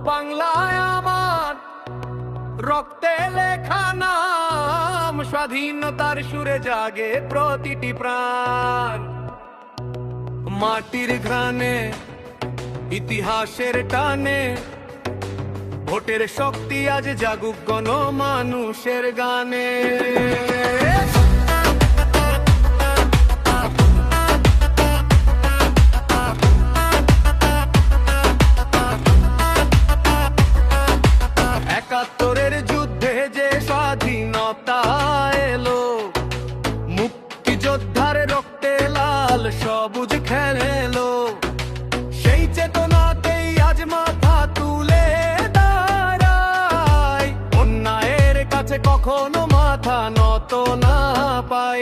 বাংলায় আমার রক্তে লেখা নাম, স্বাধীনতার সুরে জাগে প্রতিটি প্রাণ। মাটির ঘ্রাণে ইতিহাসের টানে ভোটের শক্তি আজ জাগুক গণমানুষের গানে। একাত্তরের যুদ্ধে যে স্বাধীনতা এলো, মুক্তিযোদ্ধার রক্তে লাল সবুজ খেলেলো, সেই চেতনাতেই আজ মাথা তুলে দাঁড়াই, অন্যায়ের কাছে কখনো মাথা নত না পাই।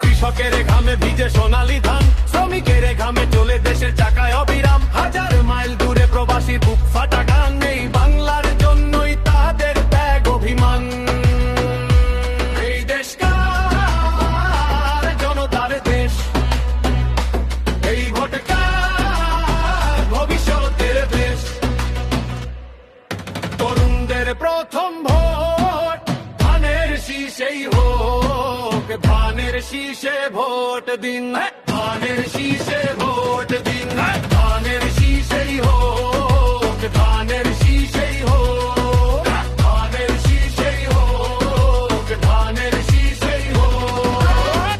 কৃষকের ঘামে ভিজে সোনালি ধান, শ্রমিকের ঘামে চলে দেশের চাকায় অবিরাম, হাজার মাইল দূরে প্রবাসী বুক ফাটা গান, এই বাংলার জন্যই তাদের ত্যাগ অভিমান। এই দেশ কার, জনতার দেশ, এই ভোট কার, ভবিষ্যতের দেশ। তরুণদের প্রথম ভোট ধানের শীষেই হোক, ধানের শীষে ভোট দিন, ধানের শীষে ভোট দিন, ধানের শীষেই হোক, ধানের শীষেই হোক, ধানের শীষেই হোক, ধানের শীষেই হোক।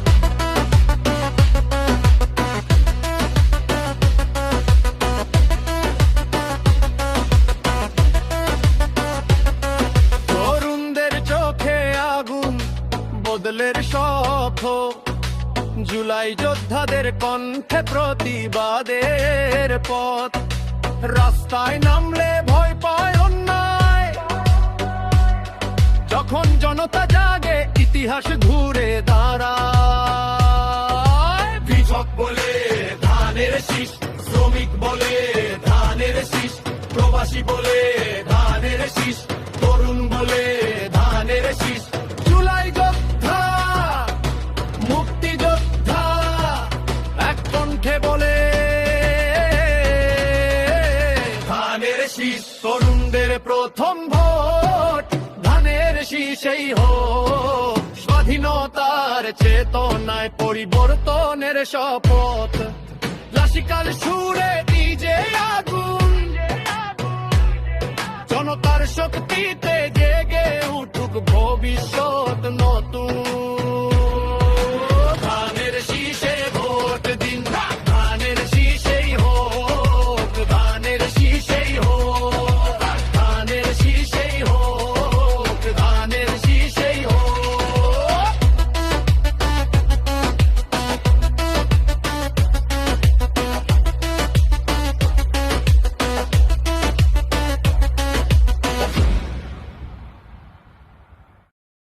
তরুণদের চোখে আগুন, বদলের স্বপ্ন, জুলাই যোদ্ধাদের কণ্ঠে প্রতিবাদের পথ। রাস্তায় নামলে ভয় পায় অন্যায়, যখন জনতা জাগে ইতিহাস ঘুরে দাঁড়ায়। কৃষক বলে ধানের শীষ, শ্রমিক বলে ধানের শীষ, প্রবাসী বলে ধানের শীষ, তরুণ বলে ধানের শীষ। জুলাই যোদ্ধা, মুক্তিযোদ্ধা এক কণ্ঠে বলে ধানের শীষ। তরুণদের প্রথম ভোট ধানের শীষেই হোক, স্বাধীনতার চেতনায় পরিবর্তনের শপথ। ক্লাসিক্যাল সুরে ডিজে আগুন, জনতার শক্তিতে জেগে উঠুক ভবিষ্যৎ নতুন।